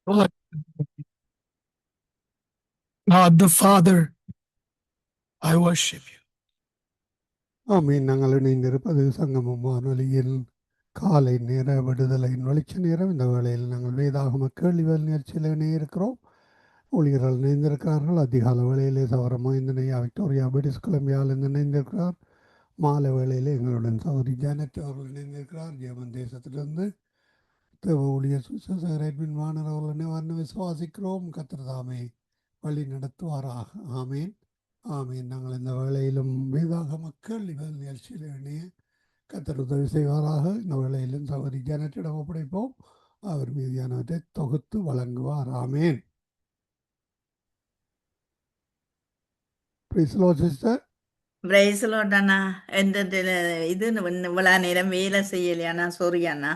God, God the Father, I worship you. ஆமீன். நாங்கள் இணைந்திருப்பது சங்கமம் வானொலியில் காலை நேர விடுதலையின் வெளிச்ச நேரம். இந்த வேளையில் நாங்கள் வேதாகம கேள்விகள் நிகழ்ச்சியில் இணையிருக்கிறோம். ஊழியர்கள் இணைந்திருக்கிறார்கள். அதிகால வேளையிலே சவரமா இந்த விக்டோரியா பிரிட்டிஷ் கொலம்பியாவில் இருந்து இணைந்திருக்கிறார். மாலை வேளையிலே எங்களுடன் சௌரி ஜானட் அவர்கள் இணைந்திருக்கிறார். ஜெர்மன் தேசத்திலிருந்து தேவ ஊழியர் சுசேகர் எட்வின் வாணர் அவர்கள் இணைவார்னு விசுவாசிக்கிறோம். கர்த்தர் தாமே வழி நடத்துவாராக. ஆமீன். ஆமீன். நாங்கள் இந்த வேளையிலும் வேதாகம கேள்விகள் நிகழ்ச்சியில் இணைய கர்த்தர் உதவி செய்வாராக. இந்த வேளையிலும் சகோதரி ஜானட்டிடம் ஒப்படைப்போம். அவர் மீதியானவற்றை தொகுத்து வழங்குவார். ஆமீன். Praise the Lord sister. Praise Lord அண்ணா. இது இவ்வளோ நேரம் வேலை செய்யலையாண்ணா, சாரி அண்ணா.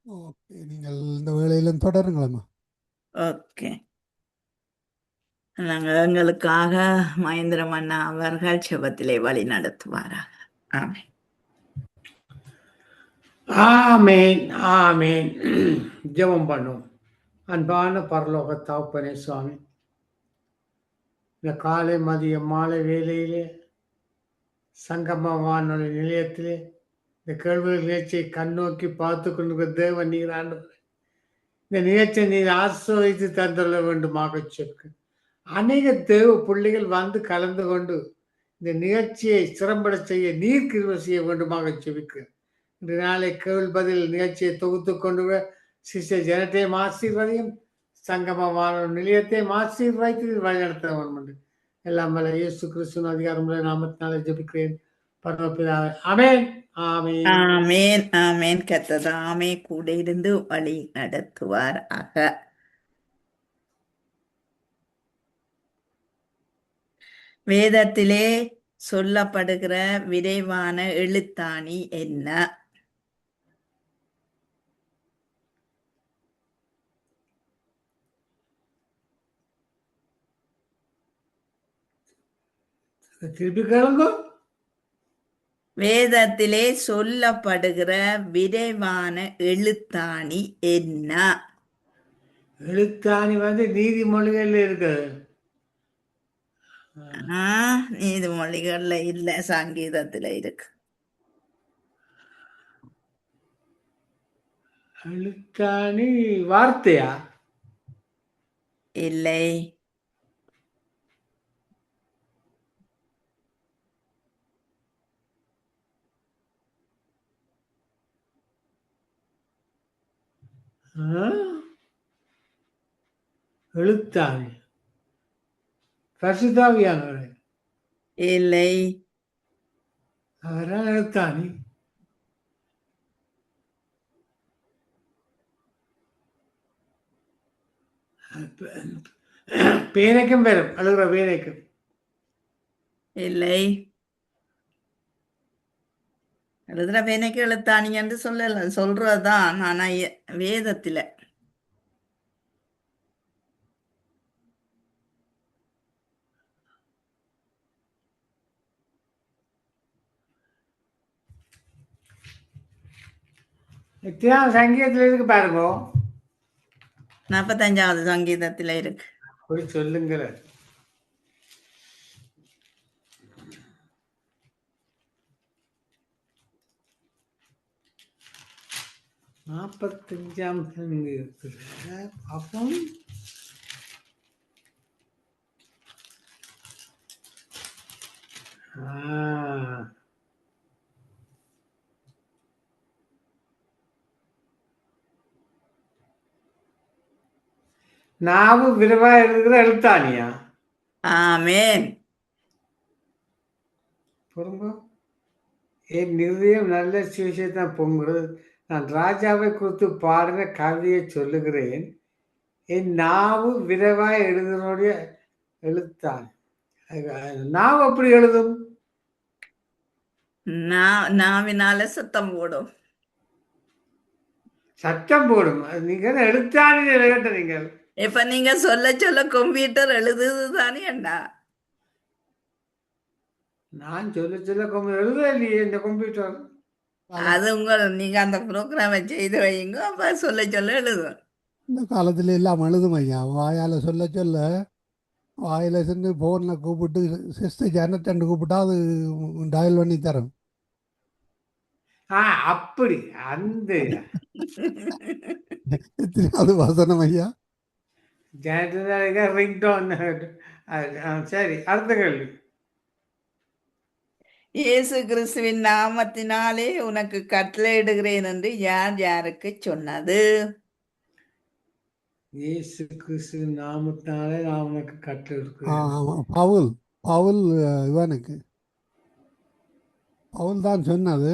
ஓகே, நீங்கள் இந்த வேளையிலும் தொடருங்களம்மா. ஓகே, நாங்கள் எங்களுக்காக மகேந்திரம் அண்ணா அவர்கள் செபத்திலே வழி நடத்துவாராக. ஆமென். ஆமேன் ஆமேன். ஜெபம் பண்ணும். அன்பான பரலோக தகப்பனே சுவாமி, இந்த காலை மதிய மாலை வேளையிலே சங்கம வானொலி நிலையத்திலே இந்த கேள்விகள் நிகழ்ச்சியை கண்ணோக்கி பார்த்து கொண்டிருக்கிற தேவன் நீர் ஆண்டவரே, இந்த நிகழ்ச்சியை நீர் ஆசீர்வதித்து தந்துள்ள வேண்டுமாக சொற்கு. அநேக தேவ பிள்ளைகள் வந்து கலந்து கொண்டு இந்த நிகழ்ச்சியை சிறம்பட செய்ய நீர் கிருபை செய்ய வேண்டுமாக செபிக்கிறேன். இன்று நாளை கேள்வி பதில் நிகழ்ச்சியை தொகுத்து கொண்டு சிஸ்டர் ஜனத்தையும் ஆசீர்வதியும், சங்கமமான நிலையத்தையும் ஆசீர்வதித்து வழிநடத்த வேண்டும் என்று எல்லாம் வல்ல இயேசு கிறிஸ்துவின் அதிகாரமுள்ள நாமத்தினாலே ஜெபிக்கிறேன் பரமபிதாவே. ஆமென் ஆமென் ஆமென் ஆமென். கர்த்தர் தாமே கூட இருந்து வழி நடத்துவாராக. வேதத்திலே சொல்லப்படுகிற விரைவான எழுத்தாணி என்ன? திருப்பி கேளுங்க. வேதத்திலே சொல்லப்படுகிற விரைவான எழுத்தாணி என்ன? எழுத்தாணி நீதிமொழிகள்ல இருக்குது. நீதிமொழிகள்ல இல்ல, சங்கீதத்துல இருக்கு. எழுத்தாணி வார்த்தையா? இல்லை. எழுத்தாணி பரிசுத்தாவியானவரே? இல்லை. அவரால் எழுத்தாணி. பேனைக்கும் வரும், அழுகிற பேனைக்கும். இல்லை. எழுதுற பேனைக்கு எழுத்தாணி என்று சொல்லல, சொல்றதுதான். ஆனா வேதத்துல எத்தனாவது சங்கீதத்துல இருக்கு பாருங்க. 45வது சங்கீதத்துல இருக்கு. அப்படி சொல்லுங்க. 45ஆம் சங்கீதத்துல அப்போ நாவு விரைவா இருக்கிற எழுத்தாணியா? ஆமென். பொறுங்க. என் நிர்ணயம் நல்ல சுவிசேஷத்தான் பொங்குறது. நான் ராஜாவை குறித்து பாடின கவிதையை சொல்லுகிறேன். என் நாவு விரைவாய் எழுதுனுடைய எழுத்தாணி. நாவு அப்படி எழுதும். நாவினால சத்தம் போடும். சத்தம் போடும். நீங்க எழுத்தாணி எழுத நீங்கள். இப்ப நீங்க சொல்ல சொல்ல கம்ப்யூட்டர் எழுதுது தானே அண்ணா? நான் சொல்ல சொல்ல எழுத இல்லையே இந்த கம்ப்யூட்டர். அது நீங்க அந்த ப்ரோக்ராமை செய்து வைங்க, அப்ப சொல்ல சொல்ல எழுதும். இந்த காலத்துல எல்லாம் எழுதும் ஐயா, வாயால் சொல்ல சொல்ல வாயில் சென்று ஃபோனில் கூப்பிட்டு சிஸ்டர் ஜனத்தண்டு கூப்பிட்டா அது டயல் பண்ணி தரும். அப்படி அந்த எத்தனையாவது வசனம் ஐயா? ரிங்டோன். சரி, அடுத்த கேள்வி. இயேசு கிறிஸ்துவின் நாமத்தினாலே உனக்கு கட்டளையிடுகிறேன் என்று யார் யாருக்கு சொன்னது? இயேசு கிறிஸ்து நாமத்தினாலே நான் உனக்கு கட்டளையிடுகிறேன். பவுல் பவுல் இவனுக்கு பவுல் தான் சொன்னது.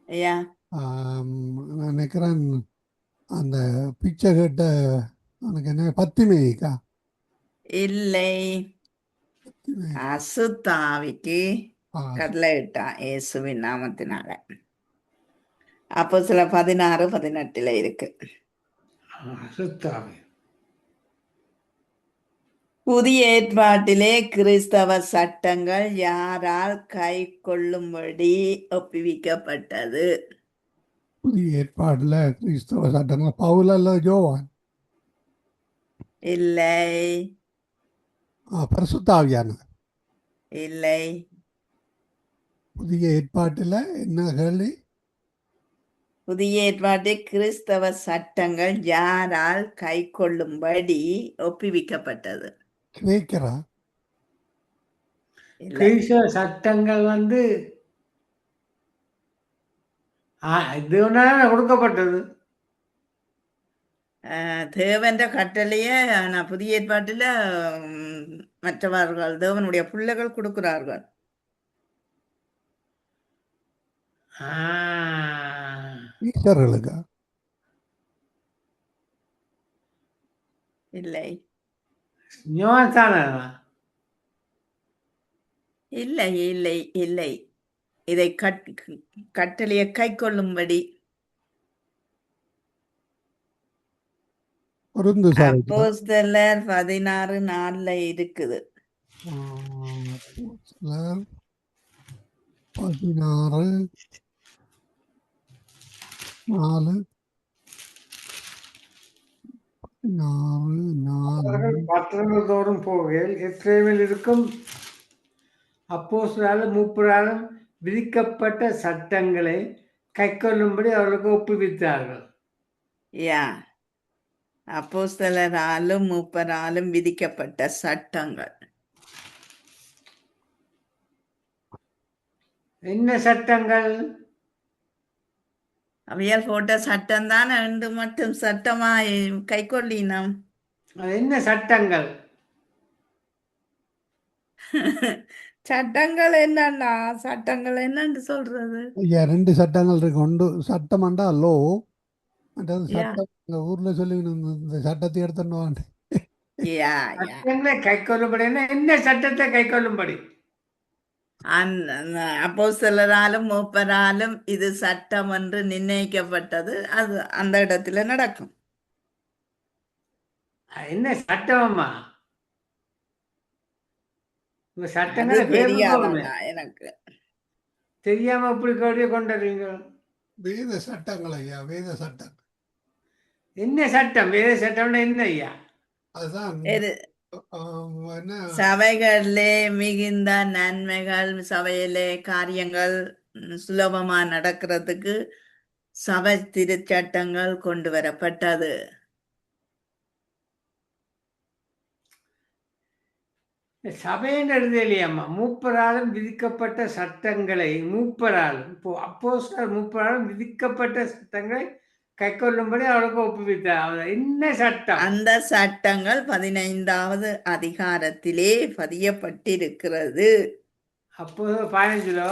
ஐயா நான் நினைக்கிறேன் அந்த பிச்சை கேட்ட அவனுக்கு என்ன பத்திமேக்கா இல்லை, அசுத்தாவிக்கு கட்டளையிட்டான் இயேசுவின் நாமத்தினால. அப்போ சில 16:18 இருக்கு. அசுத்தாவி. புதிய ஏற்பாட்டிலே கிறிஸ்தவ சட்டங்கள் யாரால் கை கொள்ளும்படி ஒப்புவிக்கப்பட்டது? புதிய ஏற்பாடுல கிறிஸ்தவ சட்டங்கள் பவுல் அல்ல யோவான்? இல்லை, பரிசுத்தாவியானவர். இல்லை. புதிய ஏற்பாட்டில் என்ன கேள்வி? புதிய ஏற்பாட்டில் கிறிஸ்தவ சட்டங்கள் யாரால் கை கொள்ளும்படி ஒப்புவிக்கப்பட்டது? கிரேக்கரா? இல்லை. கிறிஸ்தவ சட்டங்கள் தேவனால கொடுக்கப்பட்டது. தேவன்ற கட்டளையே நான் புதிய ஏற்பாட்டில் மற்றவர்கள் தேவனுடைய பிள்ளைகள் கொடுக்கிறார்கள். ஈஸ்வர்களுக்கா? இல்லை, ஞானத்தானா? இல்லை, இல்லை, இல்லை. இதை கட்டளையை கை கொள்ளும்படி. அப்போஸ்தலர் 16:4 இருக்குது. 16:4 பட்டணங்கள் தோறும் போகையில் எருசலேமில் இருக்கும் அப்போஸ்தலராலும் மூப்பராலும் விதிக்கப்பட்ட சட்டங்களை கைக்கொள்ளும்படி அவர்களுக்கு ஒப்புவித்தார்கள். யா, அப்போஸ்தலராலும் மூப்பராலும் விதிக்கப்பட்ட சட்டங்கள். என்ன சட்டங்கள்? அவையால் போட்ட சட்டம் தான் ரெண்டு மட்டும் சட்டமா கை கொள்ளினோம். என்ன சட்டங்கள்? சட்டங்கள் என்னன்னா, சட்டங்கள் என்னன்னு சொல்றது? ஐயா, 2 சட்டங்கள் இருக்கு. ஒன்று சட்டம்ண்டா லோ, மற்றது சட்டம். இந்த ஊர்ல சொல்லி இந்த சட்டத்தை எடுத்துட்டு சட்டங்களை கை கொள்ளும்படி. என்ன சட்டத்தை கை கொள்ளும்படி? அப்போஸ்தலராலும் மூப்பராலும் இது சட்டம் என்று நிர்ணயிக்கப்பட்டது. அது அந்த இடத்துல நடக்கும். என்ன சட்டமா? சட்டங்களை தெரியாதா எனக்கு? தெரியாம இப்படி கேள்வியை கொண்டுறீங்க. வேத சட்டங்கள் ஐயா, வேத சட்டம். என்ன சட்டம்? வேத சட்டம்னா என்ன ஐயா? அதுதான் சபைகளிலே மிகுந்த நன்மைகள், சபையிலே காரியங்கள் சுலபமா நடக்கிறதுக்கு சபை திருச்சட்டங்கள் கொண்டு வரப்பட்டது. சபைன்னு எழுதலையம்மா. மூப்பராலும் விதிக்கப்பட்ட சட்டங்களை மூப்பராலும் விதிக்கப்பட்ட சட்டங்களை கை கொள்ளும்படி அவளுக்கு ஒப்புவித்தார். என்ன சட்டம்? அந்த சட்டங்கள் 15வது அதிகாரத்திலே பதியப்பட்டிருக்கிறது. அப்போ 15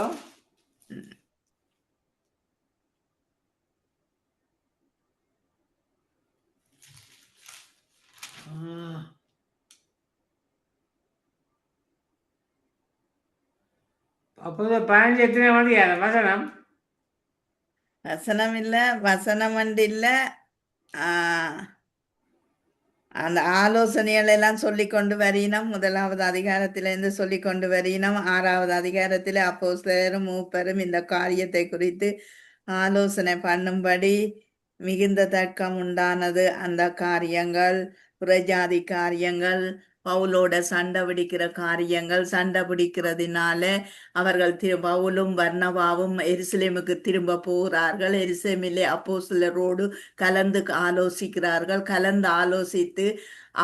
அப்போ 15 எத்தனை மணி வசனம்? வசனம் இல்ல, வசனம் வந்து இல்ல, அந்த ஆலோசனைகள் எல்லாம் சொல்லிக்கொண்டு வரினோம். 1வது அதிகாரத்திலிருந்து சொல்லிக்கொண்டு வரினோம். 6வது அதிகாரத்தில் அப்போஸ்தலரும் மூப்பரும் இந்த காரியத்தை குறித்து ஆலோசனை பண்ணும்படி மிகுந்த தர்க்கம் உண்டானது. அந்த காரியங்கள், புறஜாதி காரியங்கள், பவுலோட சண்டை பிடிக்கிற காரியங்கள், சண்டை பிடிக்கிறதுனால அவர்கள் பவுலும் வர்னபாவும் எருசலேமுக்கு திரும்ப போகிறார்கள். எருசலேமிலே அப்போஸ்தலரோடு கலந்து ஆலோசிக்கிறார்கள். கலந்து ஆலோசித்து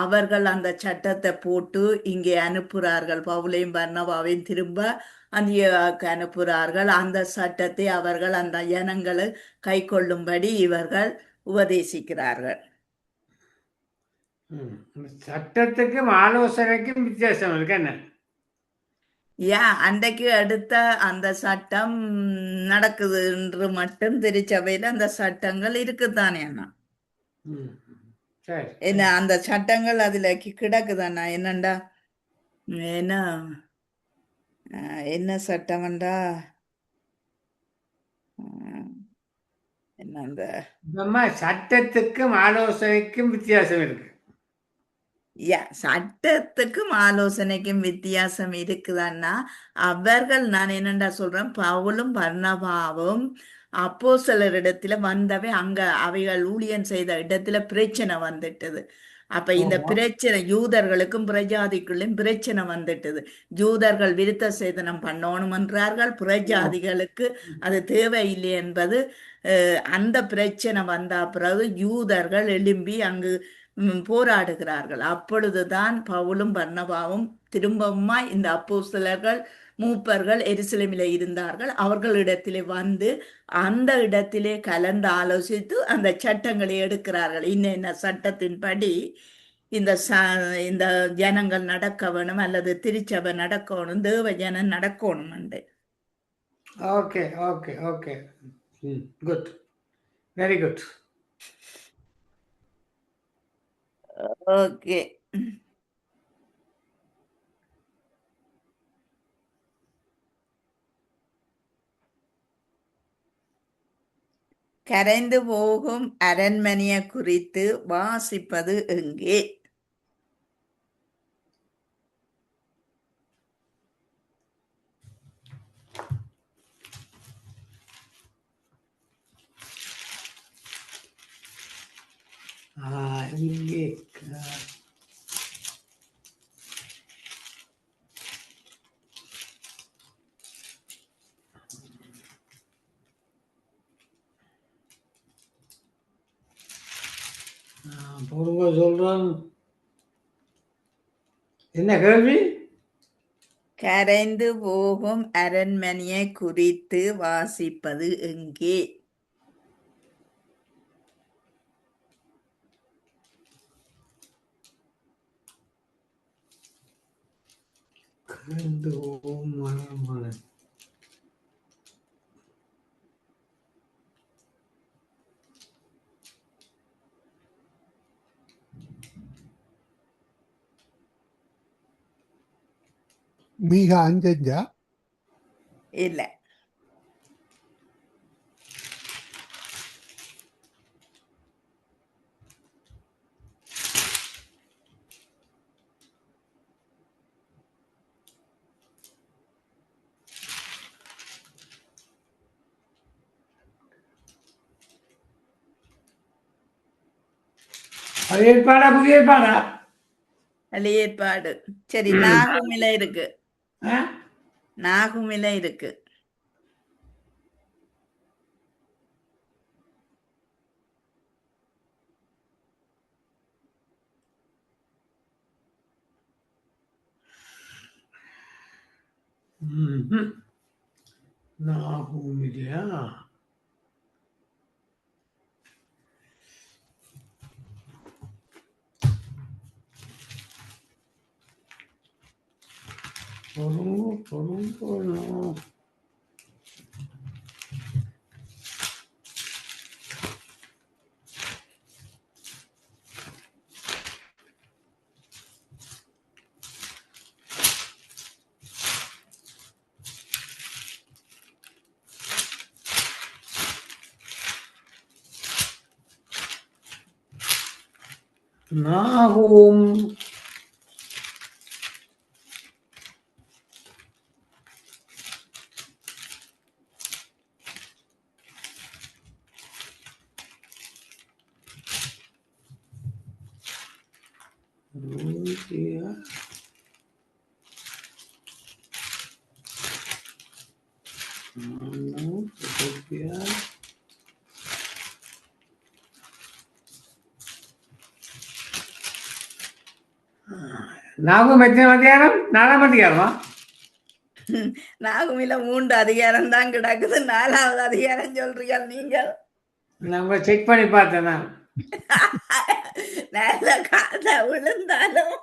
அவர்கள் அந்த சட்டத்தை போட்டு இங்கே அனுப்புகிறார்கள். பவுலையும் பர்னபாவையும் திரும்ப அந்தியோக்கு அனுப்புகிறார்கள். அந்த சட்டத்தை அவர்கள் அந்த ஜனங்களை கை கொள்ளும்படி இவர்கள் உபதேசிக்கிறார்கள். சட்டத்துக்கும் ஆலோசனைக்கும் வித்தியாசம் இருக்கு என்ன? அன்றைக்கு எடுத்த அந்த சட்டம் நடக்குது என்று மட்டும் திருச்சபையில அந்த சட்டங்கள் இருக்குதானே அண்ணா? சரி. என்ன அந்த சட்டங்கள் அதுல கிடக்குதாண்ணா? என்னண்டா என்ன என்ன சட்டம்டா? என்ன அந்த சட்டத்துக்கும் ஆலோசனைக்கும் வித்தியாசம் இருக்கு. சட்டத்துக்கும் ஆலோசனைக்கும் வித்தியாசம் இருக்குதான்னா, அவர்கள் நான் என்னண்டா சொல்றேன், பவுலும் பர்னபாவும் அப்போஸ்தலரிடத்துல வந்தவை அங்க அவைகள் ஊழியம் செய்த இடத்துல பிரச்சனை வந்துட்டது. அப்ப இந்த பிரச்சனை யூதர்களுக்கும் பிரஜாதிக்குள்ளும் பிரச்சனை வந்துட்டது. யூதர்கள் விருத்த சேதனம் பண்ணணும் என்றார்கள், பிரஜாதிகளுக்கு அது தேவையில்லை என்பது. அந்த பிரச்சனை வந்த பிறகு யூதர்கள் எழும்பி அங்கு போராடுகிறார்கள். அப்பொழுதுதான் பவுலும் பர்னபாவும் திரும்பவுமா இந்த அப்போஸ்தலர்கள் மூப்பர்கள் எருசலேமிலே இருந்தார்கள். அவர்களிடத்திலே வந்து அந்த இடத்திலே கலந்து ஆலோசித்து அந்த சட்டங்களை எடுக்கிறார்கள். இன்ன சட்டத்தின்படி இந்த ஜனங்கள் நடக்க வேணும், அல்லது திருச்சபை நடக்கணும், தேவ ஜனம் நடக்கணும் என்று. Okay okay okay, good, very good. Okay. கரைந்து போகும் அரண்மனையை குறித்து வாசிப்பது எங்கே? இங்கே பொறுங்க சொல்றேன். என்ன கேள்வி? கரைந்து போகும் அரண்மனையை குறித்து வாசிப்பது எங்கே? கரைந்து போகும் அரண்மனை. மிக அஞ்சஞ்சா இல்ல. அது ஏற்பாடா புதிய ஏற்பாடா? பழைய ஏற்பாடு. சரி, நாகுமில இருக்கு. நாகுமில இருக்கு. நாகும் இல்லையா? பொருள் நாகும் ஊதியா ஊதியா நாகும் எத்தனை அதிகாரம்? 4ஆம் அதிகாரமா? நாகுமில 3 அதிகாரம் தான் கிடக்குது. 4வது அதிகாரம் சொல்றீங்க நீங்கள். நான் உங்களை செக் பண்ணி பார்த்தேன் நான். நல்ல கால விழுந்தாலும்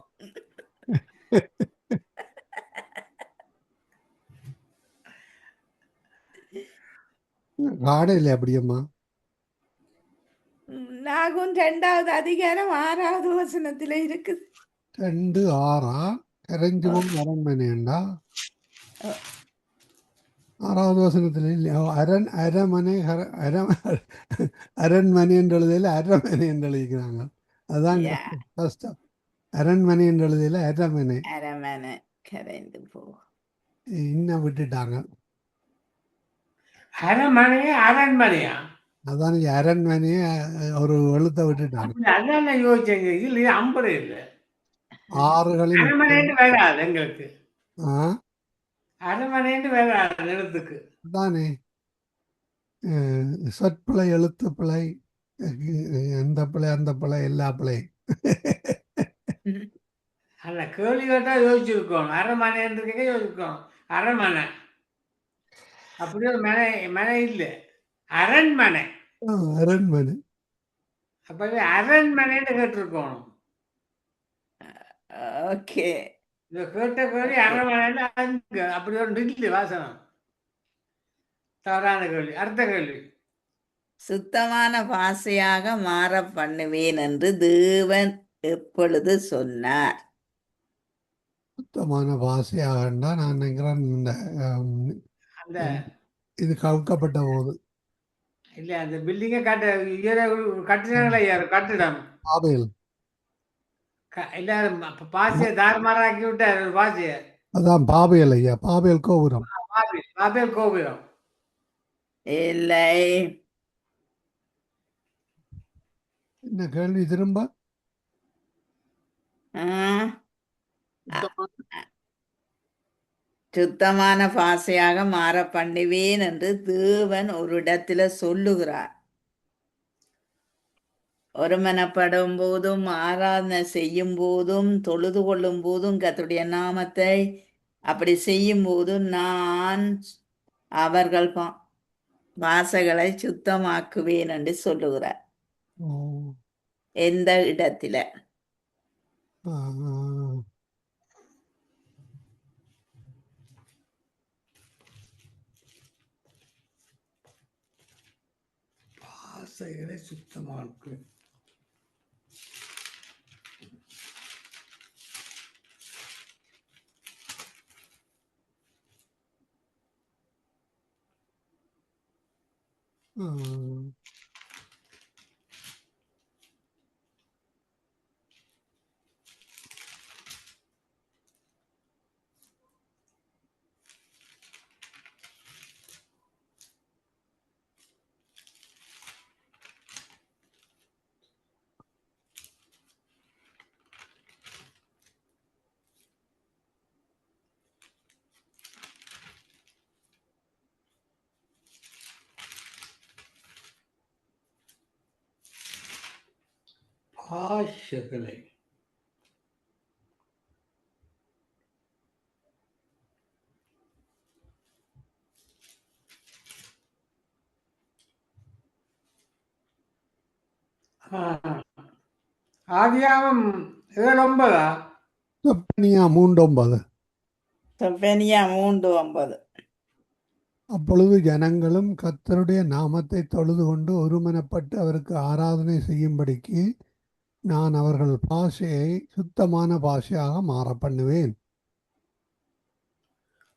காடையில் அப்படியம்மா நாகும் 2வது அதிகாரம் 6வது வசனத்துல இருக்குது. 2:6 கரைஞ்சுவோம் அரண்மனைண்டா 6வது வசனத்தில் இல்லையா? அரண்மனை அரண்மனை என்று எழுதையில் அரண்மனை என்று எழுதிக்கிறாங்க. அதுதான் கஷ்டம். அரண்மனை என்று எழுதையில் அரண்மனை அரமனை கரைந்து போகும். இன்னும் விட்டுட்டாங்க. அரண்மனையா? அதான் அரண்மனையை ஒரு எழுத்தை விட்டுட்டாங்க. அதான் நான் யோசிச்சேங்க. இல்ல 50 இல்லை. 6களின் அரண்மனைன்னு வேறாது எங்களுக்கு. ஆ அரண்மனைன்னு வேறாது எழுத்துக்கு. தானே சொற்பிழை எழுத்து பிழை எந்த பிழை அந்த பிழை எல்லா பிழை. அந்த கேள்வி கேட்டா யோசிச்சிருக்கோம். அரண்மனைன்றதுக்கே யோசிச்சிருக்கோம். அரண்மனை அப்படி ஒரு மனை இல்லை, அரண்மனை. அரண்மனை அப்பவே அரண்மனைன்னு கேட்டிருக்கோம். ஓகே. இந்த கேட்ட கேள்வி அரண்மனைன்னு அங்க அப்படி ஒரு இல்லை வாசனம். தவறான கேள்வி. அடுத்த கேள்வி. சுத்தமான பாசையாக மாற பண்ணுவேன் என்று தேவன் எப்பொழுது சொன்னார்? சுத்தமான பாசையாகண்டா நான் நினைக்கிறேன் இந்த அந்த இது கவுக்கப்பட்ட போது இல்ல அந்த பில்டிங்கை கட்டினாங்களா யாரு கட்டிடம் பாபேல் எல்லாரும் பாசியை தாறுமாறாக்கி விட்டார். பாசியை அதான் பாபேல் ஐயா, பாபேல் கோபுரம். பாபேல் கோபுரம் இல்லை. என்ன கேள்வி திரும்ப? சுத்தமான பாசையாக மாற பண்ணுவேன் என்று தேவன் ஒரு இடத்துல சொல்லுகிறார். ஒருமனப்படும் போதும் ஆராதனை செய்யும் போதும் தொழுது கொள்ளும் போதும் கர்த்தருடைய நாமத்தை அப்படி செய்யும் போதும் நான் அவர்கள் வாசைகளை சுத்தமாக்குவேன் என்று சொல்லுகிறார். எந்த இடத்துல? பாசைகளை சுத்தமாக்கு. பாஷைகளை ஆதியாகமம் 7:9. செப்பனியா 3:9. செப்பனியா 3:9. அப்பொழுது ஜனங்களும் கர்த்தருடைய நாமத்தை தொழுது கொண்டு ஒருமனப்பட்டு அவருக்கு ஆராதனை செய்யும்படிக்கு நான் அவர்கள் பாஷையை சுத்தமான பாஷையாக மாற பண்ணுவேன்.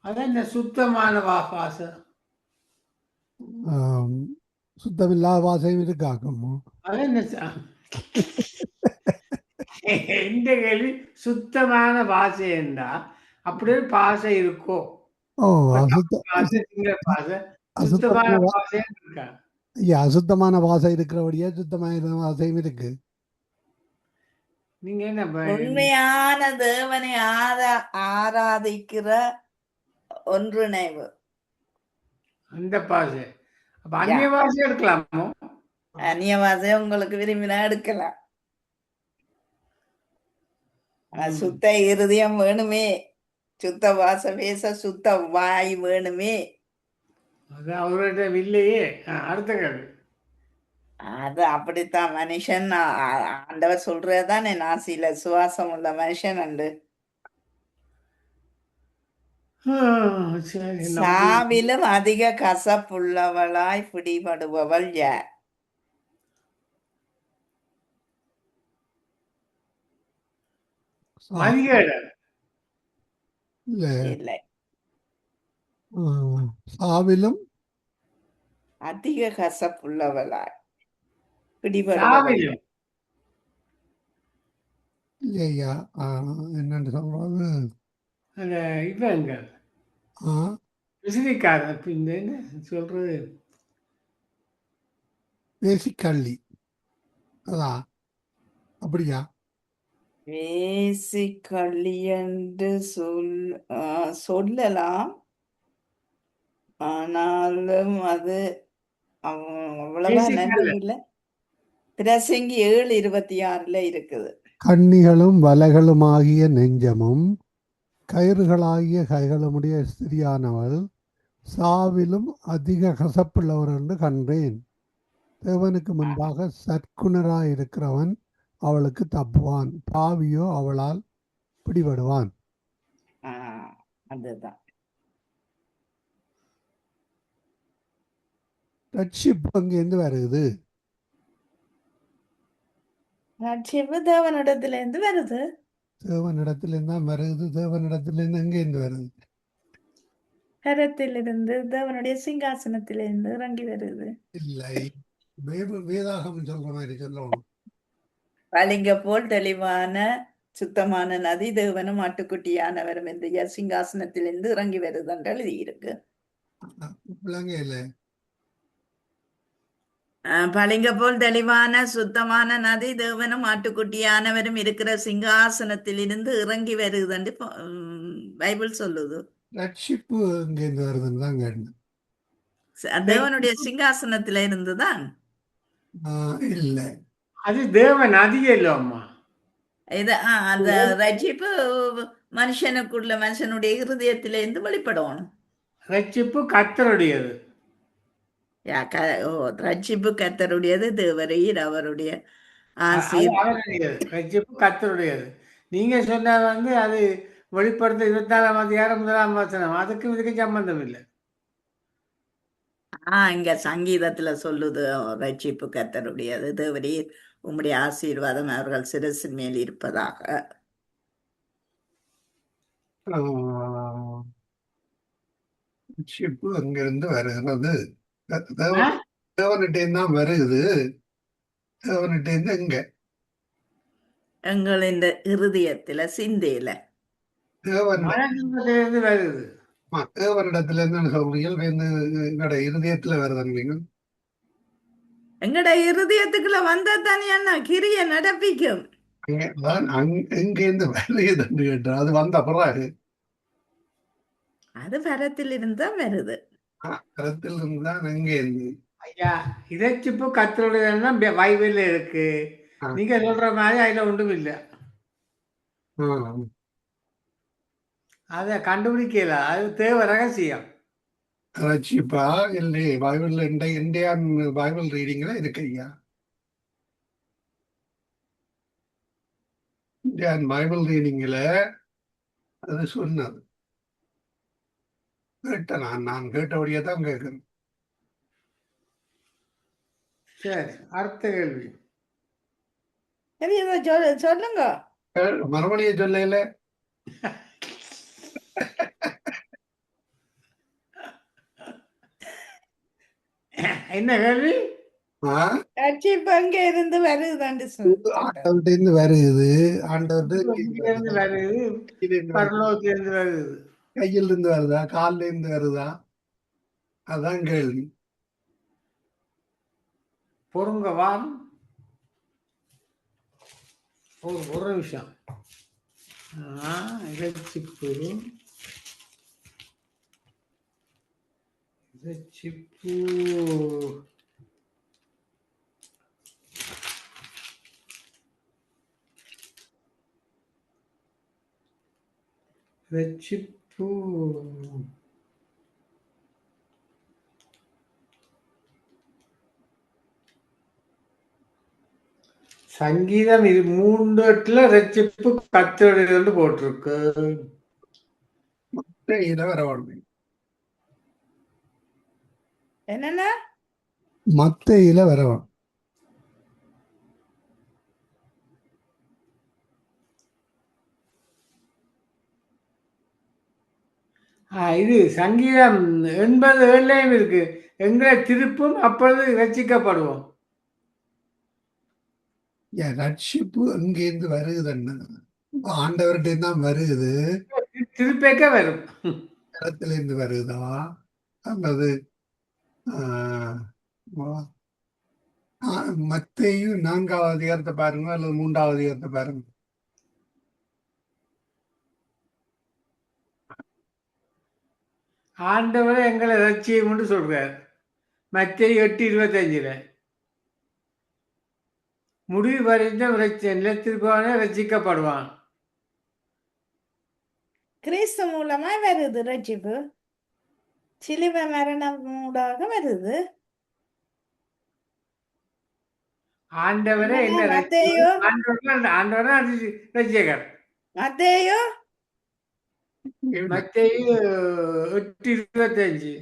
அதான் சுத்தமான பாஷை. சுத்தமில்லாத பாஷையும் இருக்காக்குமோ? இந்த கேள்வி சுத்தமான பாஷை என்றா அப்படியே பாஷை இருக்கோ? அசுத்தமான பாஷை இருக்கிறபடியா சுத்தமான பாஷையும் இருக்கு. நீங்க என்ன உண்மையான தேவனை ஆராதிக்கிற ஒன்றிணைவு. அந்த பாசை அப்ப அந்நிய பாஷை எடுக்கலாமோ? அந்நிய பாஷை உங்களுக்கு விரும்பினா எடுக்கலாம். ஆனா சுத்த இருதயம் வேணுமே, சுத்த பாஷை பேச சுத்த வாய் வேணுமே. அது அவர்கிட்ட இல்லையே. அடுத்த கேள்வி. அது அப்படித்தான் மனுஷன். ஆண்டவர் சொல்றதுதானே, நாசியில சுவாசம் உள்ள மனுஷன் உண்டு. சரி, சாவிலும் அதிக கசப்புள்ளவளாய் பிடிபடுபவள் யார்? மதிகேடர். இல்ல இல்லை, சாவிலும் அதிக கசப்புள்ளவளாய் பிடிபடுபவள் சாவிலும் யார்? இல்லையா என்னன்னு சொல்றது அந்த இவங்க ஆ, விசிறிக்காரன் பின்ன என்ன சொல்றது? பேசிக்கள்ளி அதான் அப்படியா? வேசிக்கள்ளி என்று சொல்லலாம். ஆனாலும் அது அவ்வளவா பேசிக்கல்ல. நன்றி இல்லை. பிரசங்கி 7:26 இருக்குது. கண்ணிகளும் வலைகளுமாகிய நெஞ்சமும் கயிறுகளாகிய கைகளுமுடைய ஸ்திரியானவள் சாவிலும் அதிக கசப்புள்ளவர் என்று கண்டேன். தேவனுக்கு முன்பாக சற்குணராயிருக்கிறவன் அவளுக்கு தப்புவான், பாவியோ அவளால் பிடிபடுவான். அதுதான் ரட்சிப்பு அங்கேருந்து வருது. ரட்சிப்பு தேவனிடத்திலிருந்து வருது. தேவனிடத்திலிருந்து தான் வருது. தேவனிடத்திலிருந்து எங்கேருந்து வருது? கரத்திலிருந்து, தேவனுடைய சிங்காசனத்திலிருந்து இறங்கி வருது. இல்லை, வேதாகம் சொல்ற மாதிரி சொல்லணும். பளிங்க போல் தெளிவான சுத்தமான நதி தேவனும் ஆட்டுக்குட்டியானவரும் என்ற சிங்காசனத்திலிருந்து இறங்கி வருது என்று எழுதியிருக்கு. இல்லை, பளிங்க போல் தெளிவான சுத்தமான நதி தேவனும் ஆட்டுக்குட்டியானவரும் இருக்கிற சிங்காசனத்திலிருந்து இறங்கி வருது என்று பைபிள் சொல்லுது. ரட்சிப்பு எங்கேருந்து வருதுன்னு தான் கேட்டேன். தேவனுடைய சிங்காசனத்தில இருந்துதான். இல்லை, அது தேவன் அதிகம் அம்மா. இது அந்த ரட்சிப்பு மனுஷனுடைய இருதயத்திலிருந்து வெளிப்படணும். ரட்சிப்பு கர்த்தருடையது. ரட்சிப்பு கர்த்தருடையது, தேவரீர் அவருடைய அவருடையது. ரட்சிப்பு கர்த்தருடையது. நீங்க சொன்ன அது வெளிப்படுத்த 24ஆம் அதிகாரம் 1ஆம் வசனம். அதுக்கும் இதுக்கும் சம்பந்தம் இல்லை. இங்க சங்கீதத்துல சொல்லுது, ரட்சிப்பு கர்த்தருடையது, தேவரீர் உம்முடைய ஆசீர்வாதம் அவர்கள் சிரசின் மேல் இருப்பதாக. ரட்சிப்பு அங்கிருந்து வருகிறது. தேவனிட்டேந்து தான் வருது. தேவனிட்டேந்து எங்க? எங்களின் இருதயத்துல, சிந்தையில. மனதிலிருந்து வருது. தேவனிடத்துல இருந்து சொல்றீங்க, எங்கட இருதயத்துல வருதுன்னு. எங்கட இருதயத்துக்குள்ள வந்தா தானே அண்ணா கிரிய நடப்பிக்கும். எங்கேருந்து வருதுன்னு கேட்டா அது வந்த பிறகு அது பரத்தில் இருந்தான் வருது. பரத்தில் இருந்தான். எங்கேருந்து? ஐயா, இரட்சிப்பு கர்த்தருடையதுதான் பைபிள்ல இருக்கு. நீங்க சொல்ற மாதிரி அதுல ஒன்றும் இல்லை. அதை கண்டுபிடிக்கல. அது தேவ ரகசியம். ரட்சிப்பா இல்லை, பைபிள்ல இந்தியான் பைபிள் ரீடிங்ல இருக்கு ஐயா. இந்தியான் பைபிள் ரீடிங்ல அது சொன்னது. கேட்டேன், நான் கேட்டபடியே தான் கேட்கிறேன். சரி, அடுத்த கேள்வி. சொல்லுங்க. மறுமொழியை சொல்லல. என்ன கேள்வி? ரட்சிப்பு அங்க இருந்து வருதுன்னு ஆண்டவர்கிட்ட வருது. ஆண்டவர்கிட்ட வருது, பரலோகத்திலிருந்து வருது. கையில இருந்து வருதா, காலில இருந்து வருதா? அதான் கேள்வி. பொறுங்க வாரம் ஒரு நிமிஷம். இறைச்சிப்பு இறைச்சிப்பு இறைச்சிப்பு சங்கீதம் 3:8 ரட்சிப்பு கர்த்தருடையது போட்டிருக்கு. மத்தேயில வரவானுமே. என்னன்னா மத்தேயில வரவான். இது சங்கீதம் 87 இருக்கு. எங்களை திருப்பும் அப்பொழுது ரட்சிக்கப்படுவோம். ரட்சிப்பு அங்கேருந்து வருகுதுன்னு ஆண்டவர்கிட்ட தான் வருகுது. திருப்பேக்க வரும். இடத்திலிருந்து வருதா அல்லது மத்தேயு 4வது அதிகாரத்தை பாருங்க அல்லது 3வது அதிகாரத்தை பாருங்க. ஆண்டவரை எங்களை ரட்சியம் சொல்றார். மத்தேயு 8:25 முடிவு வரைக்கும் நிலத்திற்கான ரட்சிக்கப்படுவான். கிறிஸ்து மூலமா வருது ரட்சிப்பு. சிலுவை மரணம் மூடாக வருது. ஆண்டவரே என்ன மத்தேயு ஆண்டவரே ரட்சிகர். மத்தேயு மத்தேயு 8:25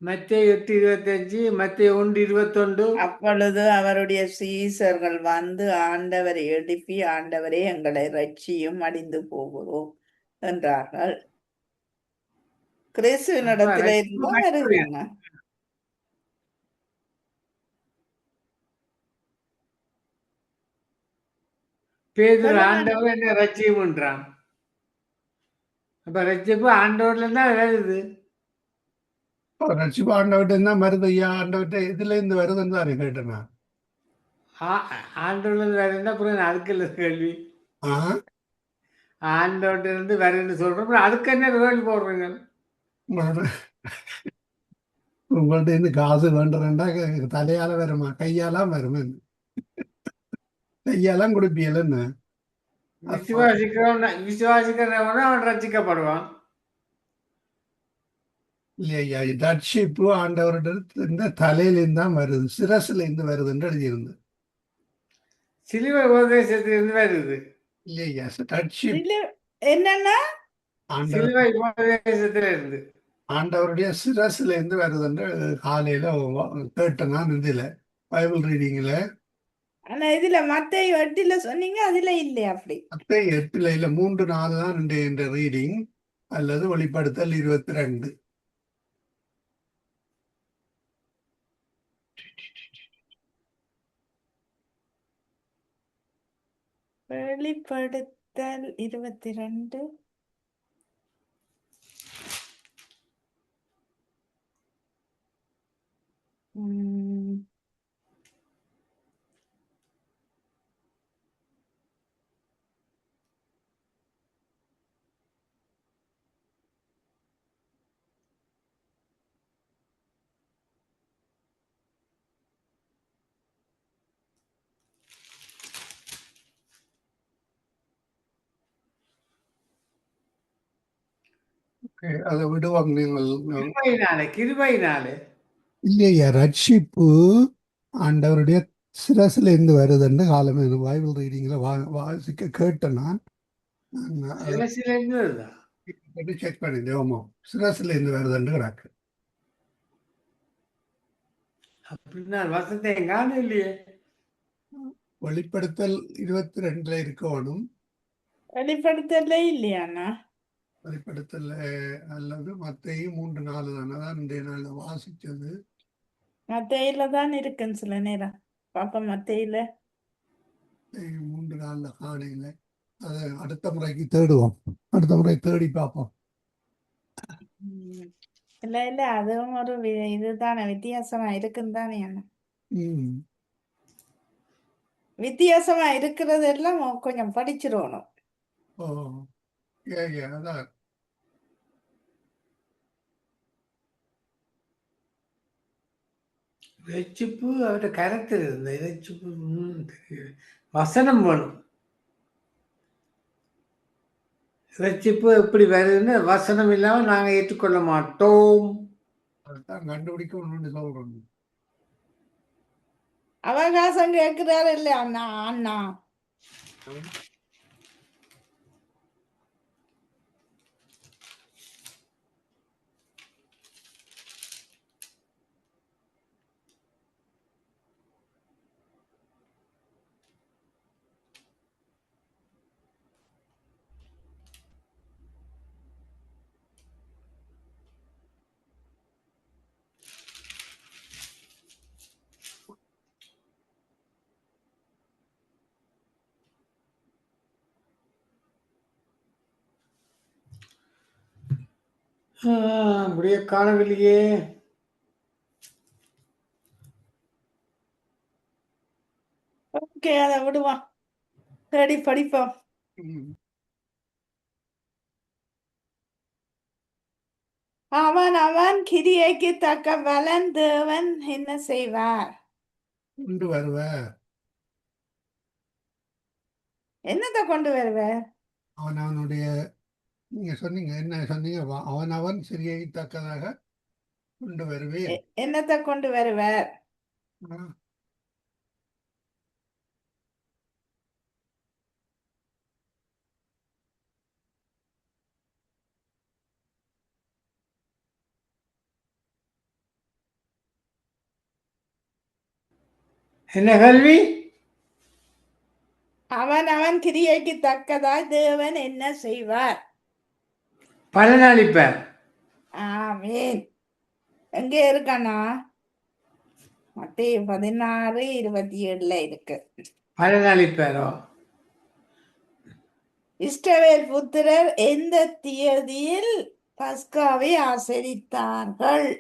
மத்தேயு 8:25 மத்தேயு 1:21 அப்பொழுது அவருடைய சீசர்கள் வந்து ஆண்டவரை எழுப்பி ஆண்டவரே எங்களை ரட்சியும் அடிந்து போகிறோம் என்றார்கள். கிறிஸ்துவனிடத்திலே இருந்தா வருகிறாங்க. பேதுரு ஆண்டவர் என்ன ரட்சியம்ன்றான். அப்ப ரட்சிப்பு ஆண்டவர்ல தான் வருது. ரட்சிப்பு ஆண்டவர்கிட்ட தான் வருது. ஐயா ஆண்டவர்கிட்ட இதுல இருந்து வருதுன்னு தான் கேட்டேன். ஆண்டவர்ல வருதுன்னா அப்புறம் அதுக்கு இல்லை கேள்வி. ஆண்டவர்கிட்ட இருந்து வருன்னு சொல்றோம். அதுக்கு என்ன கேள்வி போடுறீங்க? உங்கள்ட்ட இருந்து காசு வேண்டுறேன்டா தலையால வருமா கையாலாம் வருமே? கையாலாம் கொடுப்பீங்கன்னு விசுவாசிக்கிறவன் அவன் ரட்சிக்கப்படுவான். இல்லையா ரட்சிப்பு ஆண்டவர்கிட்ட தலையிலிருந்து தான் வருது, சிரசுல இருந்து வருதுன்னு எழுதியிருந்து. சிலுவை உபதேசத்திலிருந்து வருது. இல்லையா ரட்சிப்பு என்னன்னா சிலுவை உபதேசத்துல இருந்து ஆண்டவருடைய சிரசுல இருந்து வருதுன்னு காலையில கேட்டேன் நான். இதுல பைபிள் ரீடிங்ல. ஆனா இதுல மத்தேயு 8 சொன்னீங்க, அதுல இல்லையா? அப்படி மத்தேயு 8 இல்ல 3:4 தான் இந்த ரீடிங் அல்லது வெளிப்படுத்தல் 22. வெளிப்படுத்தல் 22 அதை விடுவாங்க நீங்கள். கிருபையினாலே இல்லையா ரட்சிப்பு ஆண்டவருடைய சிரசுல இருந்து வருதுன்னு காலமே பைபிள் ரீடிங்ல வாசிக்க கேட்டேன் நான். செக் பண்ணிட்டேன். ஆமா சிரசுல இருந்து வருதுன்னு கிடக்கு. வசத்தை காணும் இல்லையே. வெளிப்படுத்தல் 22 இருக்கணும். வெளிப்படுத்தல இல்லையாண்ணா? வெளிப்படுத்தல் அல்லது மத்தேயு 3:4 தானே தான் இன்றைய நாள் வாசிச்சது. மத்தேயில தான் இருக்குன்னு சில நேரம் பாப்பா. மத்தேயில 3:4 காணையில அதை அடுத்த முறைக்கு தேடுவோம். அடுத்த முறை தேடி பார்ப்போம். இல்ல இல்ல அதுவும் ஒரு இதுதானே வித்தியாசமா இருக்குன்னு தானே அண்ணா. ம். வித்தியாசமா இருக்கிறது எல்லாம் கொஞ்சம் படிச்சிடணும். ஓ அதான் ரட்சிப்பு அவர்கிட்ட கேரக்டர் இருந்த ரட்சிப்பு தெரியல. வசனம் வேணும். ரட்சிப்பு எப்படி வருதுன்னு வசனம் இல்லாமல் நாங்கள் ஏற்றுக்கொள்ள மாட்டோம். அதுதான் கண்டுபிடிக்கணும்னு சொல்றோம். அவகாசம் கேட்கிறாரு இல்ல அண்ணா அண்ணா. அப்படியே காணவில்லையே. ஓகே அதை விடுவான், தேடி படிப்போம். ம். அவன் அவன் கிரியைக்கு தக்க பலன் தேவன் என்ன செய்வார்? கொண்டு வருவ என்னத்தை கொண்டு வருவார்? அவனுடைய நீங்க சொன்னீங்க என்ன சொன்னீங்க அவன் சிறியத்தக்கதாக கொண்டு வருவேன். என்னத்தை கொண்டு வருவார்? ஆ, என்ன கேள்வி? அவன் அவன் கிரியைக்கு தக்கதாய் தேவன் என்ன செய்வார்? பலனளிப்பார். ஆமீன். எங்க இருக்கானா? மத்தேயு 16:27 இருக்கு. பலனளிப்பாரோ? இஸ்ரவேல் புத்திரர் எந்த தேதியில் பஸ்காவை ஆசரித்தார்கள்?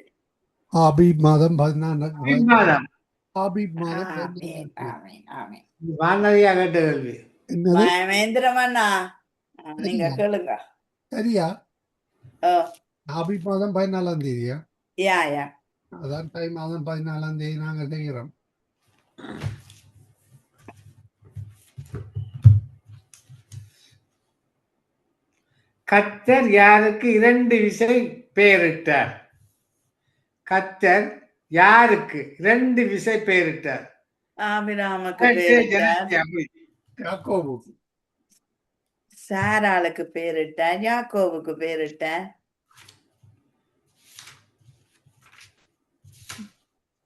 ஆபீப் மாதம் 14 மாதம். ஆபீப் மாதம் ஆமீன் 14. ஆமீன் ஆமீன். வானதியா கேட்ட கேள்வி. என்னது மகேந்திரமண்ணா, நீங்க சரியா கேளுங்க. சரியா ஓ ஆபீப் மாதம் 14 தேதியா? யா யா. அதான் தை மாதம் 14 தேதி நாங்க செய்கிறோம். கர்த்தர் யாருக்கு 2 விசை பெயரிட்டார்? கர்த்தர் யாருக்கு 2 விசை பெயரிட்டார்? ஆபிராமுக்கு பேரிட்டார், யாக்கோபு. சாராளுக்கு பேரிட்டார், யாக்கோவுக்கு பேரிட்டார்.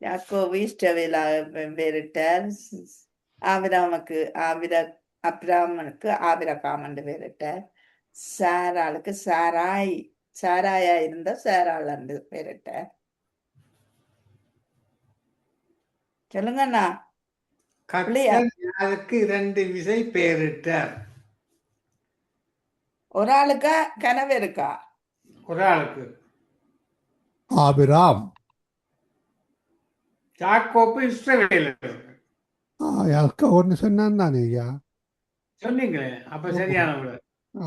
யாக்கோபு இஸ்ரவேலா பேரிட்டார். ஆபிராமுக்கு அப்ராமனுக்கு ஆபிரகாம் என்று பேரிட்டார். சாராளுக்கு சாராயா இருந்த சாராள் என்று பேரிட்டார். சொல்லுங்கண்ணா. கர்த்தர் யாருக்கு 2 விசை பெயரிட்டார்? ஒரு ஆளுக்கா கனவு இருக்கா? ஒரு ஆளுக்கு. ஆபிராம். யாக்கோப்பு இஸ்ரவேல். ஒன்னு சொன்னான் தானே ஐயா. சொன்னீங்களே அப்ப சரியானவங்க. ஆ.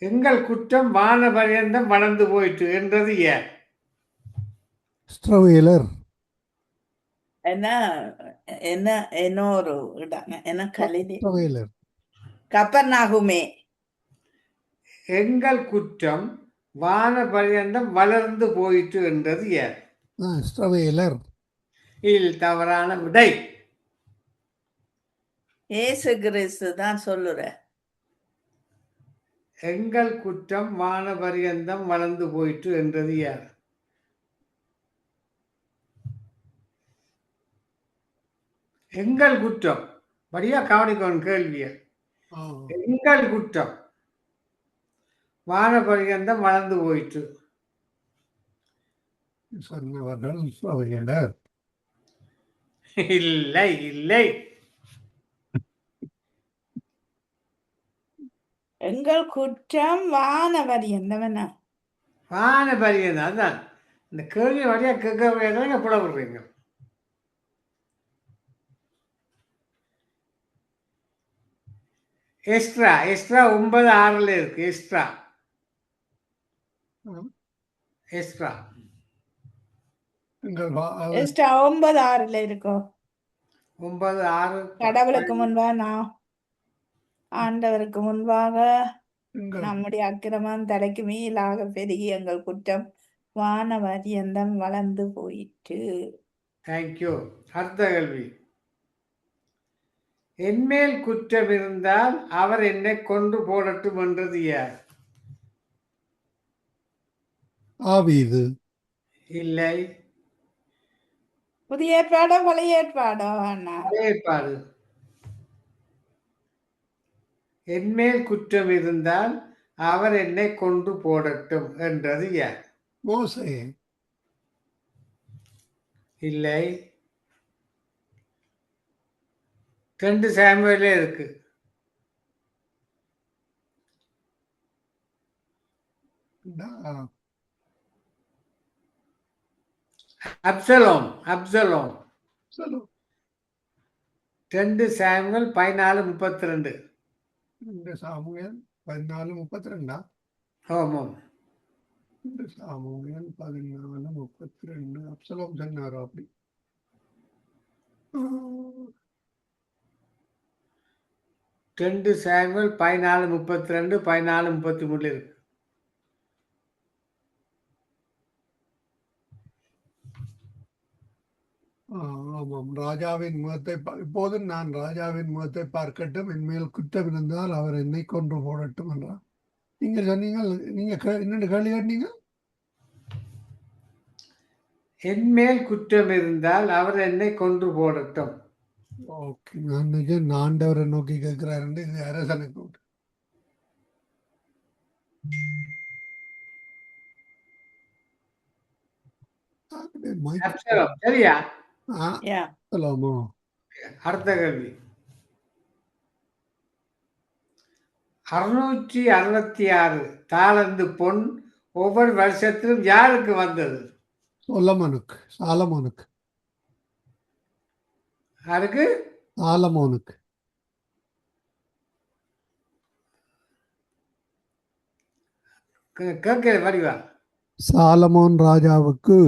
எங்கள் குற்றம் வான பரியந்தம் வளர்ந்து போயிட்டு என்றது ஏன்? இஸ்ரவேலர். என்ன என்ன இன்னொரு இடம் என்ன கலிதி இஸ்ரவேலர். கப்பர்நாகுமே. எங்கள் குற்றம் வான பரியந்தம் வளர்ந்து போயிட்டு என்றது ஏன்? இஸ்ரவேலர். தவறான விடை. ஏசு கிறிஸ்து தான் சொல்லுற. எங்கள் குற்றம் வான பரியந்தம் வளர்ந்து போயிட்டு என்றது யார்? எங்கள் குற்றம். படியா கவனிக்கணும் கேள்விய. எங்கள் குற்றம் வான பரியந்தம் வளர்ந்து போயிட்டு. சொன்னவர்கள் சபையினர். இல்லை இல்லை. எங்கள் குற்றம் வானவரி என்னவனா வான பரியன் அதான் இந்த கேள்வி வழியா கேட்க புலப்படுறீங்க. எக்ஸ்ட்ரா 9:6 இருக்கு. எக்ஸ்ட்ரா எக்ஸ்ட்ரா எங்கள் எஸ்டா 9:6 இருக்கும். 9:6 கடவுளுக்கு முன்பாக நான் ஆண்டவருக்கு முன்பாக எங்கள் நம்முடைய அக்கிரமம் தலைக்கு மேலாக பெருகி எங்கள் குற்றம் வானவரியந்தம் வளர்ந்து போயிற்று. தேங்க்யூ. அடுத்த கேள்வி. என்மேல் குற்றம் இருந்தால் அவர் என்னை கொண்டு போடட்டும் என்றது யார்? ஆவீது. இல்லை. புதிய ஏற்பாடோ பழைய ஏற்பாடோ அண்ணா? பழைய ஏற்பாடு. என்மேல் குற்றம் இருந்தால் அவர் என்னை கொண்டு போடட்டும் என்றது யார்? மோசே. இல்லை. 2 சாமுவேலே இருக்கு. அப்சலோம். 2 சாமுவேல் 14:32. 2 சாமுவேல் 14:32. ஆமாம். 2 சாமுவேல் 14:32. அப்சலோம் சொன்னாரோ அப்படி? 2 சாமுவேல் 14:32 14:33 இருக்கு. ஆமாம். ராஜாவின் முகத்தை இப்போது நான் ராஜாவின் முகத்தை பார்க்கட்டும், என்மேல் குற்றம் இருந்தால் அவர் என்னை கொன்று போடட்டும் என்றார். நீங்க சொன்னீங்க, நீங்க என்னென்ன கேள்வி கேட்டீங்க? என்மேல் குற்றம் இருந்தால் அவர் என்னை கொன்று போடட்டும். ஓகே, நான் நினைச்சேன் ஆண்டவரை நோக்கி கேட்கிறாரு. இது அரசனுக்கு. அப்சலோம். சரியா? யா சொல்லாமோ? அடுத்த கேள்வி. 666 தாலந்து பொன் ஒவ்வொரு வருஷத்திலும் யாருக்கு வந்தது? சாலமோனுக்கு. யாருக்கு? சாலமோனுக்கு. கேட்கிற வடிவா? சாலமோன் ராஜாவுக்கு.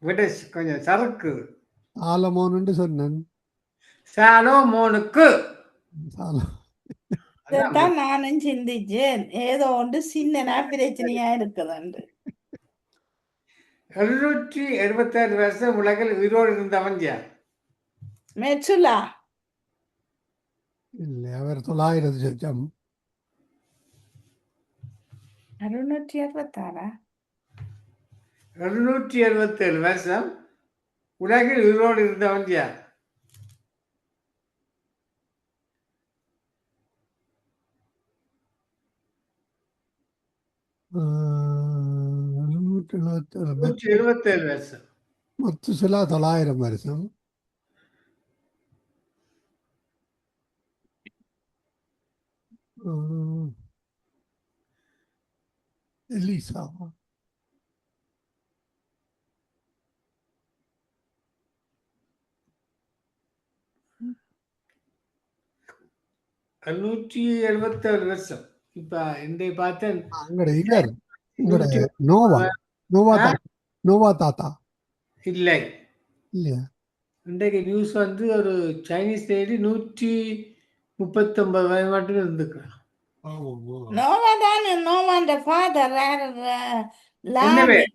விட கொஞ்சம் சறுக்கு. சாலமோன் சொன்னேன். சாலோமோனுக்கு. இதைத்தான் நானும் சிந்திச்சேன். ஏதோ ஒன்று சின்ன பிரச்சனையா இருக்குதுண்டு. 776 வருஷம் உலகில் உயிரோடு இருந்தவன் யார்? மெட்சுலா. இல்லை, அவர் 900 சொச்சம். 666. 777 வருஷம் உலகில் உயிரோடு இருந்தவன் யார்? ஆ, 777. 177 வருஷம். மத்துசிலா 900 வருஷம். எலிசாவா? நூற்றி 77 வருஷம். இப்ப இன்றைய பார்த்தேன். அங்கட இவர் உங்களோட நோவா தாத்தா இல்லை. இல்லையா? இன்றைக்கு நியூஸ் வந்து ஒரு சைனீஸ் லேடி 139 வயது மட்டும் இருந்துக்கிறான். நோவா தானே. நோவாண்ட ஃபாதர்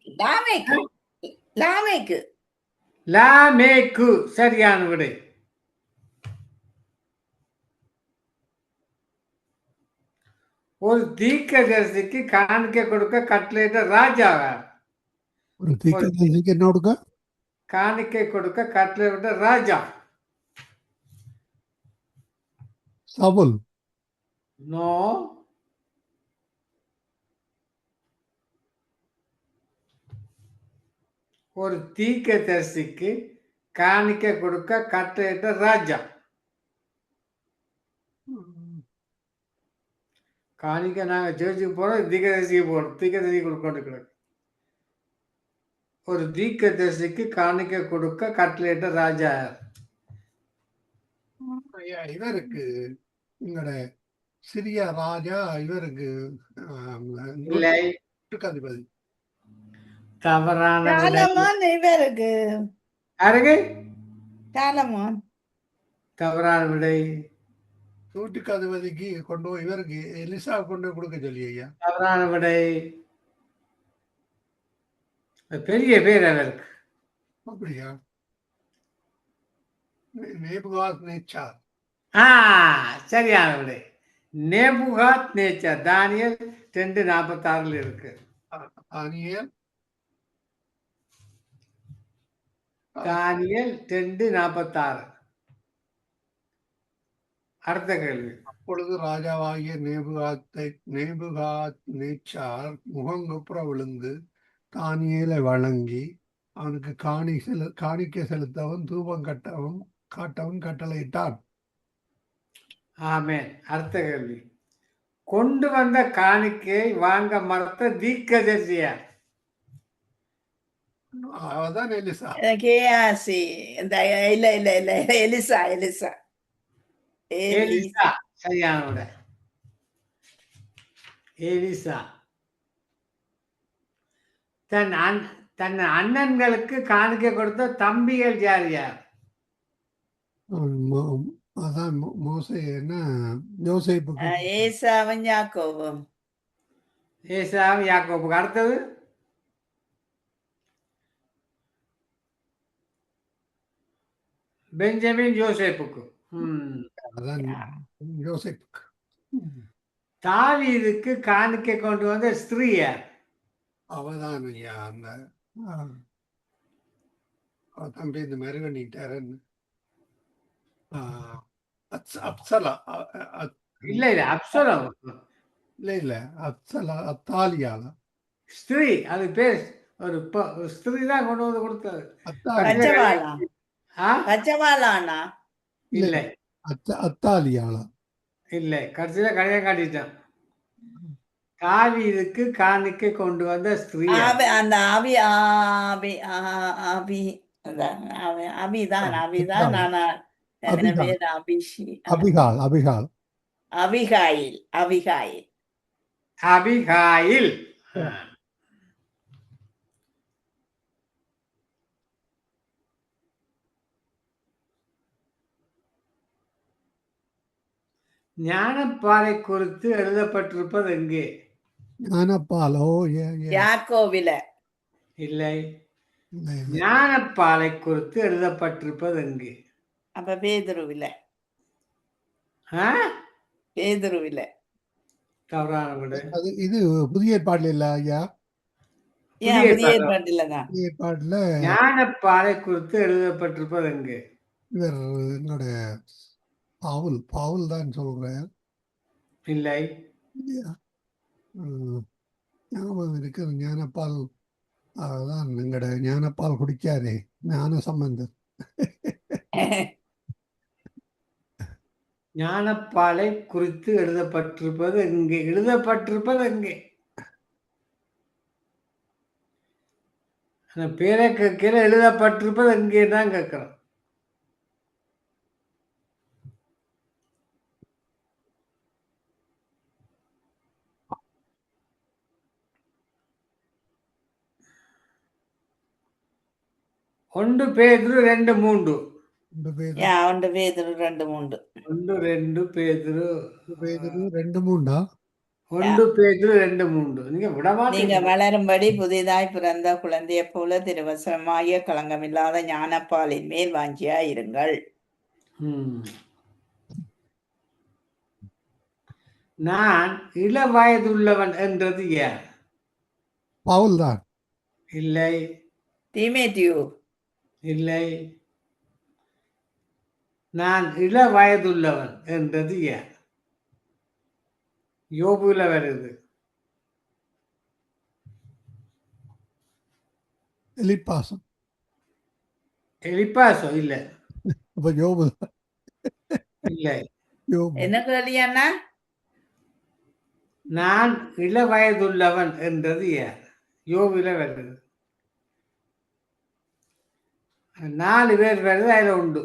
லாமேக்கு. லாமேக்கு சரியான விடை. ஒரு தீர்க்கதரிசிக்கு காணிக்கை கொடுக்க கட்டளையிட்ட ராஜாவா? ஒரு தீர்க்கதரிசிக்கு என்ன கொடுக்க? காணிக்கை கொடுக்க கட்டளையிட்ட ராஜா. சவுல். நோ. ஒரு தீர்க்கதரிசிக்கு காணிக்கை கொடுக்க கட்டளையிட்ட ராஜா. காணிக்கை நாங்க சர்ச்சுக்கு போறோம், தீர்க்கதரிசிக்கு போறோம், தீர்க்கதரிசி கொடுக்க. ஒரு தீர்க்கதரிசிக்கு காணிக்கை கொடுக்க கட்டளையிட்ட ராஜா யார்? ஐயா, இவருக்கு எங்களோட சிறிய ராஜா இவருக்கு இல்லை, நூற்றுக்கு தவறான விடை. சாலமோன் இவருக்கு யாருக்கு? சாலமோன். தவறான விடை. அதிபதிக்கு கொண்டு போய் இவருக்கு எலிசா கொண்டு போய் கொடுக்க சொல்லி ஐயா. தவறான விடை. பெரிய பேர் அவருக்கு. அப்படியா? நேபுகாத்நேச்சார். சரியான விடை. நேபுகாத்நேச்சார். தானியேல் 2:46 இருக்கு. தானியேல் தானியேல் 2:46. அடுத்த கேள்வி. அப்பொழுது ராஜாவாகிய நேபுகாத்நேச்சார் முகங்குப்புற விழுந்து தானியேலை வணங்கி அவனுக்கு காணிக்கை செலுத்தவும் தூபம் காட்டவும் கட்டளையிட்டான். ஆமென். அடுத்த கேள்வி. கொண்டு வந்த காணிக்கையை வாங்க மறுத்த தீர்க்கதரிசி யார்? அவதான் எலிசா. கேஆசி. இல்ல இல்ல இல்ல எலிசா எலிசா எலிசா. சரியான விடை. எலிசா. தன் அண்ணன்களுக்கு காணிக்கை கொடுத்த தம்பிகள் யார் யார்? அதான் மோசே என்ன யோசேப்புக்கு ஏசாவும் யாக்கோபும். ஏசாவும் யாக்கோபுக்கு. அடுத்தது பெஞ்சமின் யோசேப்புக்கு. அதான் யோசேப்புக்கு. தாவீதுக்கு காணிக்கை கொண்டு வந்த ஸ்திரீ யார்? அவதான் ஐயா அந்த தம்பி இந்த மாதிரி பண்ணிட்டாருன்னு அப்சலா. இல்ல இல்ல அப்சலோம். இல்ல அப்சலா அத்தாலியால ஸ்திரீ. அது பேர் ஒரு ஸ்திரீ தான் கொண்டு வந்து கொடுத்தது. பச்சவாளா பச்சவாளானா? இல்லை அத்தாலியால இல்லை, கடைசியில கல்யாணம் காட்டிட்டான். தாவீதுக்கு காணிக்கை கொண்டு வந்த ஸ்திரீ யார்? அந்த அபிதான் நானா பேர் அபிகால். அபிகாயில். அபிகாயில். ஞானப்பாலை குறித்து எழுதப்பட்டிருப்பது எங்கே? ஞானப்பாலோ யாக்கோவில. இல்லை. ஞானப்பாலை குறித்து எழுதப்பட்டிருப்பது எங்கே? அப்ப பேதுருவில. தவறான விடை. இது புதிய ஏற்பாடுல இல்ல ஐயா. புதிய ஏற்பாடுலதான். புதிய ஏற்பாடுல ஞானப்பாலை குறித்து எழுதப்பட்டிருப்பது எங்கே? இவர் என்னோட பாவுல் தான் சொல்றேன். இல்லை. ஞாபகம் இருக்கு. ஞானப்பால் அதான் எங்கட ஞானப்பால் குடிக்காரே ஞான சம்பந்தர். ஞானப்பாலை குறித்து எழுதப்பட்டிருப்பது எங்கே? அந்த பேரை கேட்கல, எழுதப்பட்டிருப்பது எங்கே தான் கேட்கிறோம். ஒன்று பேதுரு 2:3. ஒன்று பேதுரு 2:3. 2:3. நீங்க வளரும்படி புதிதாய் பிறந்த குழந்தைய போல திருவசமாகிய களங்கமில்லாத ஞானப்பாலின் மேல் வாஞ்சியா இருங்கள். நான் இள வயதுள்ளவன் என்றது யார்? பவுல் தான். இல்லை. தீமேத்தியு. இல்லை. நான் இள வயதுள்ளவன் என்றது யார்? யோபுல வருது. எலிப்பாசம். எலிப்பாசோ இல்ல அப்ப யோபு இல்ல. யோபு என்ன கேள்வியாண்ணா? நான் இள வயதுள்ளவன் என்றது யார்? யோபில வருது. 4 பேர் வருது, அதுல உண்டு.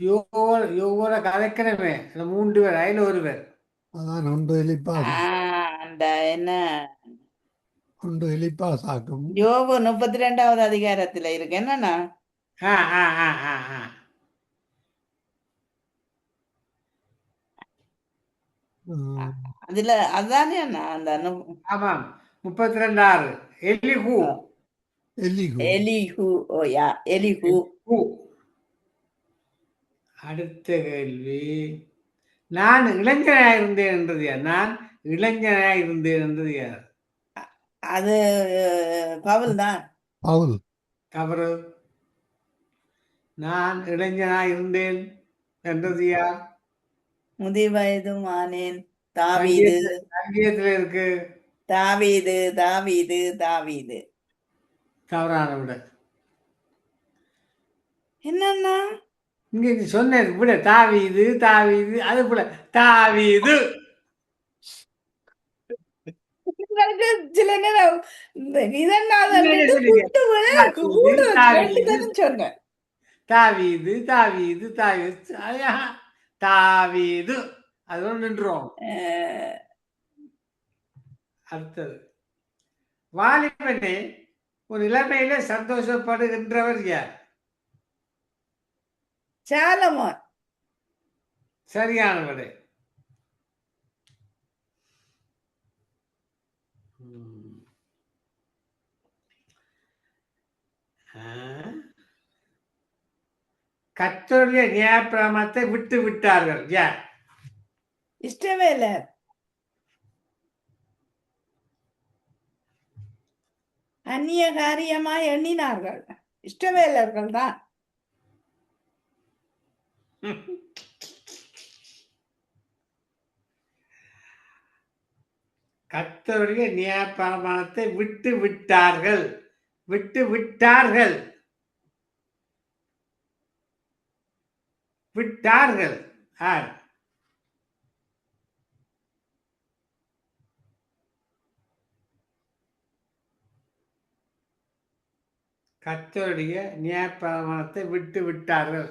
யோவோட கதைக்கணுமே அந்த 3 பேர், அதுல ஒரு பேர். அதான் ஒன்று எலிப்பாஸ் அந்த என்ன ஒன்று எலிப்பாஸ் ஆக்கும் யோபு 32வது அதிகாரத்துல இருக்கு என்னன்னா? ஆ ஆ ஆ ஆ ஆ அதுல அதானே அண்ணா அந்த ஆமாம் 32:6 எலிஹூ. எலிகு எலிஹு. ஓ யா, எலிஹு. எலிஹூ. அடுத்த கேள்வி, நான் இளைஞனாய் இருந்தேன் என்றது யார்? நான் இளைஞனாய் இருந்தேன் என்றது யார்? அது பவுல் தான். பவுல் தவறு. நான் இளைஞனாய் இருந்தேன் என்றது யார்? முதிவயதும் ஆனேன். தாவீது. சங்கீதத்துல இருக்கு. தாவீது தாவீது தாவீது. தவறான விட. என்னன்னா இங்க நீ சொன்னது விட தாவீது தாவீது, அது போல தாவீது. உங்களுக்கு சில நேரம் இதெல்லாம் என்னென்ன சொன்னீங்க? தாவீது, சொன்னேன். தாவீது தாவீது தாவீது ஐயா, தாவீது அது நின்றோம். அடுத்தது, வாலிபனே ஒரு இளமையில சந்தோஷப்படுகின்றவர் யார்? சாலமோன். சரியான விடை. கர்த்தருடைய நியாயப்பிரமாணத்தை விட்டு விட்டார்கள் யார்? இஷ்டவேலர். அந்நிய காரியமாய் எண்ணினார்கள். இஷ்டவேலர்கள் தான். கர்த்தருடைய நியாயப்பிரமாணத்தை விட்டு விட்டார்கள். விட்டு விட்டார்கள். விட்டார்கள் யார்? கர்த்தருடைய நியாயப்பிரமாணத்தை விட்டு விட்டார்கள்.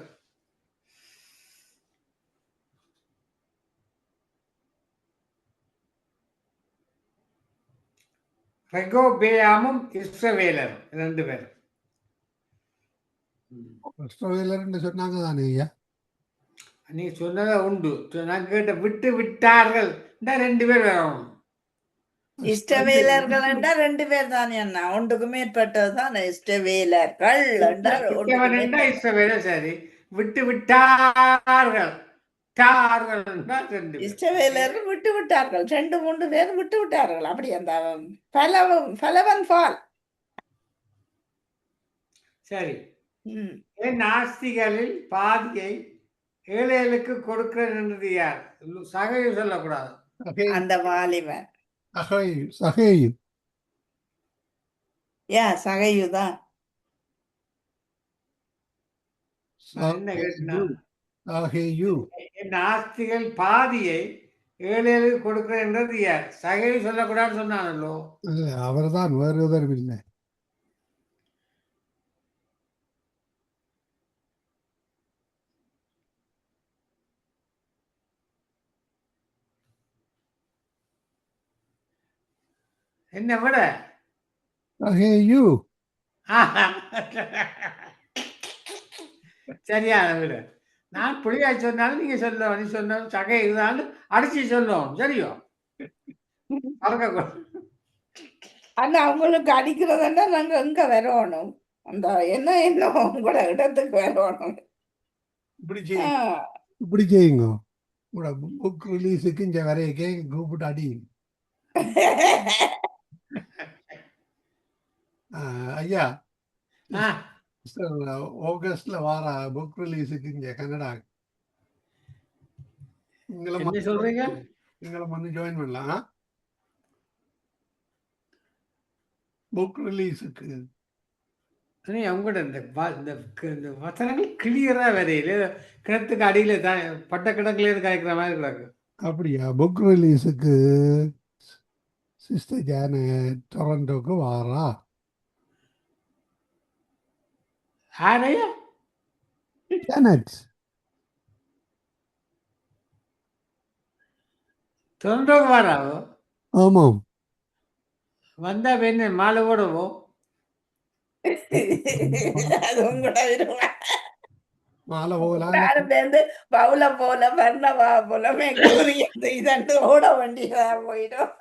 ரெகோபெயாமும் இஸ்ரவேலரும் 2 பேர். இஸ்ரவேலர்னு சொன்னாங்க தானே ஐயா? நீ சொன்னதை உண்டு. நான் கேட்ட விட்டு விட்டார்கள் 2 பேர் வரணும். இஷ்டவேலர்கள் என்றால் 2 பேர் தானே அண்ணா. ஒன்றுக்கு மேற்பட்டதுதான் இஷ்டவேலர்கள் என்றால் ஒன்றுக்கு விட்டவன் என்றால் மேற்பட்ட. இஸ்ரவேலர். சரி, விட்டு விட்டார்கள். விட்டார்கள் என்றால் 2 பேர். இஷ்டவேலர்கள் விட்டு விட்டார்கள். 2-3 பேர் விட்டு விட்டார்கள். அப்படி அந்த பலவன் பால். சரி, ம். என் ஆஸ்திகளில் பாதியை ஏழைகளுக்கு கொடுக்கிறேன் என்றது யார்? சகையை சொல்லக்கூடாது. அந்த வாலிபன். சகேயு சகையுதான். என்ன கேட்டினா, சகேயு என் ஆஸ்திகள் பாதியை ஏழைகளுக்கு கொடுக்கிறேன் என்றது யார்? சகையை சொல்லக்கூடாதுன்னு சொன்னானல்லோ. அவர் தான், வேறு எதுவும் இல்லை. என்ன விட சகேயு சரியான விட. நான் புளியா சொன்னாலும் நீங்க சொல்லுவோம். நீ சொன்ன சகை இருந்தாலும் அடிச்சு சொல்லுவோம். சரியோ? ஆனா அவங்களுக்கு அடிக்கிறதுன்னா நாங்க எங்க வரணும்? அந்த என்ன உங்களோட இடத்துக்கு வரணும். இப்படி செய்யுங்க. உங்களோட புக் ரிலீஸுக்கு இங்க வரையக்கே கூப்பிட்டு அடி. ஐயா, ஆகஸ்ட்ல வார புக் ரிலீஸுக்கு இங்க கனடா என்ன சொல்றீங்க? நீங்களும் வந்து ஜாயின் பண்ணலாம். புக் ரிலீஸுக்கு நீ அவங்கள்ட்ட இந்த வசனங்கள் கிளியராக வரையில கிணத்துக்கு அடியில் தான் பட்ட கிடக்குலேருந்து காய்க்கிற மாதிரி கிடக்கு. அப்படியா? புக் ரிலீஸுக்கு சிஸ்டர் ஜானட் டொரண்டோக்கு வாரா. ஆனையா ஜானட் தொண்டோக்கு வராவோ ஆமாம். வந்தா என்ன மாலை போடுவோம். அது உங்களோட விருப்பம். மாலை போகலாம். எல்லாரும் சேர்ந்து பவுல போல வர்ணவா போல மெக்குரியது இதண்டு ஓட வேண்டியதா போயிடும்.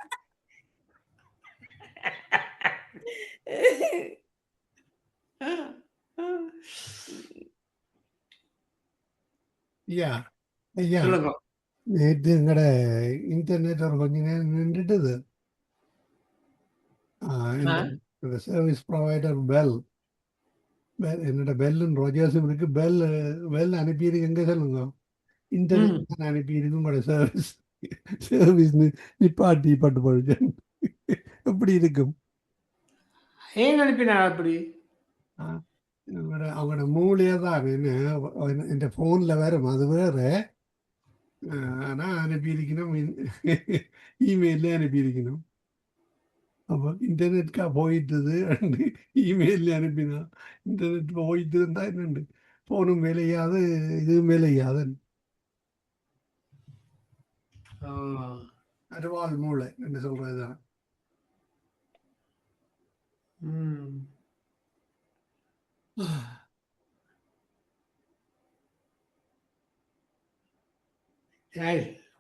ஐயா ஐயா, சொல்லுங்க. நேற்று எங்கட இன்டர்நெட் ஒரு கொஞ்ச நேரம் நின்றுட்டுது. இந்த சர்வீஸ் ப்ரொவைடர் பெல் என்னோட பெல்லுன்னு ரோஜர்ஸும் இருக்கு. பெல் அனுப்பியிருக்கு. எங்கே சொல்லுங்க? இன்டர்நெட் தான் அனுப்பியிருக்கு. உங்களோட சர்வீஸ் நிப்பாட்டி பட்டு போயிடுச்சு. எப்படி இருக்கும்? ஏன் அனுப்பினா அப்படி? அவங்களோட மூலையே தான் என்ன என் ஃபோனில் வரும். அது வேறு. ஆனால் அனுப்பியிருக்கணும். இமெயிலே அனுப்பியிருக்கணும். அப்போ இன்டர்நெட்கா போயிட்டுது இமெயிலில் அனுப்பினா இன்டர்நெட் போயிட்டு இருந்தா என்னண்டு ஃபோனும் வேலையாது இதுவும் வேலையாது. அருவாள் மூளை என்று சொல்கிறது தான்.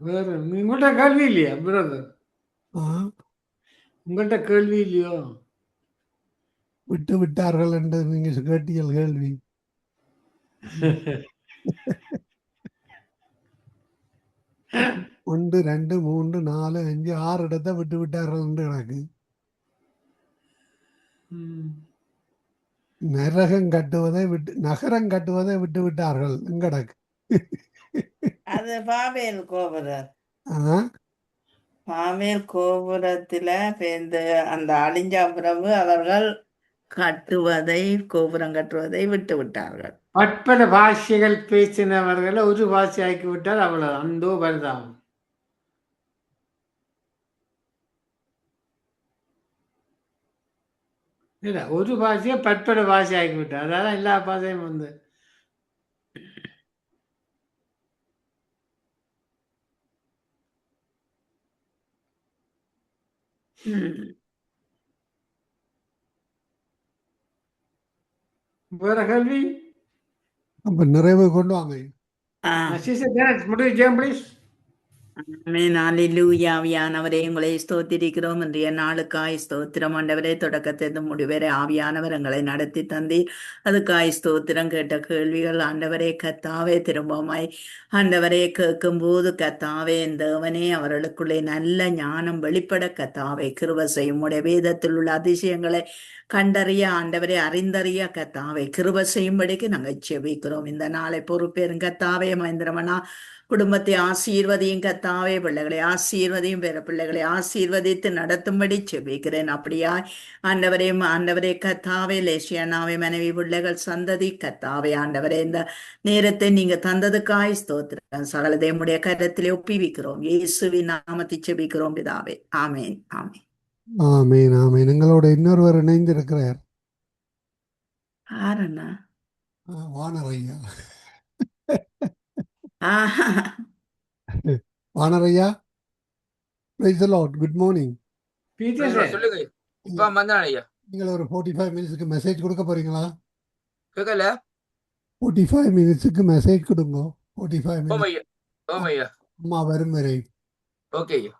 வேறு உங்கள்கிட்ட கேள்வி இல்லையா பிரதர்? உங்கள்கிட்ட கேள்வி இல்லையோ? விட்டு விட்டார்கள் என்று நீங்கள் கேட்டீர்கள் கேள்வி. 1 2 3 4 5 6 இடத்தை விட்டு விட்டார்கள் என்று எனக்கு. நரகம் கட்டுவதை விட்டு விட்டார்கள் எங்கடக்கு. அது பாபேல் கோபுரம். பாபேல் கோபுரத்துல பேருந்து அந்த அழிஞ்ச பிறகு அவர்கள் கோபுரம் கட்டுவதை விட்டு விட்டார்கள். பற்பல பாஷைகள் பேசினவர்களை ஒரு பாஷை ஆக்கி விட்டால் அவ்வளவு அந்தோ பரிதாபம். இல்லை, ஒரு பாஷையை பற்பல பாஷை ஆக்கி விட்டார். அதான் எல்லா பாஷையும் வந்து வேற கேள்வி? அப்ப நிறைவு கொண்டு வாங்க. ஆவியானவரே உங்களை ஸ்தோத்திரிக்கிறோம். இன்றைய நாளுக்காய் ஸ்தோத்திரம் ஆண்டவரே. தொடக்கத்திலிருந்து முடிவரை ஆவியானவர் எங்களை நடத்தி தந்தீர். அதுக்காய் ஸ்தோத்திரம். கேட்ட கேள்விகள் ஆண்டவரே கத்தாவே திரும்பமாய் ஆண்டவரே கேட்கும் போது கத்தாவே தேவனே அவர்களுக்குள்ளே நல்ல ஞானம் வெளிப்பட கத்தாவே கிருபை செய்யும். உடைய வேதத்தில் உள்ள அதிசயங்களை கண்டறிய ஆண்டவரை அறிந்தறிய கத்தாவை கிருபை செய்யும்படிக்கு நாங்கள் செபிக்கிறோம். இந்த நாளை பொறுப்பேறும் கத்தாவே. மகேந்திரமனா குடும்பத்தை ஆசீர்வதியும் கத்தாவே. பிள்ளைகளை ஆசீர்வதியும் பிற பிள்ளைகளை ஆசீர்வதித்து நடத்தும்படி செபிக்கிறேன். அப்படியா ஆண்டவரே கத்தாவே. லேசியானாவே மனைவி பிள்ளைகள் சந்ததி கத்தாவே ஆண்டவரே இந்த நேரத்தை நீங்க தந்ததுக்காய் ஸ்தோத்திரம். சகலதையுடைய கருத்திலே ஒப்பிவிக்கிறோம். இயேசுவின் நாமத்தை செபிக்கிறோம் பிதாவே. ஆமேன் ஆமேன் ஆமேன் ஆமேன். எங்களோட இன்னொருவர் இணைந்திருக்கிறார். ஆரண்ணா வானரையா. வானரையா, praise the Lord. Good morning. சொல்லுங்க. இப்ப வந்தான் ஐயா. நீங்கள் ஒரு 45 மினிட்ஸ்க்கு மெசேஜ் கொடுக்க போறீங்களா? கேட்கல. 45 மினிட்ஸ்க்கு மெசேஜ் கொடுங்க. 45 மினிட்ஸ். ஓம் ஐயா. அம்மா வரும் வரை. ஓகே ஐயா.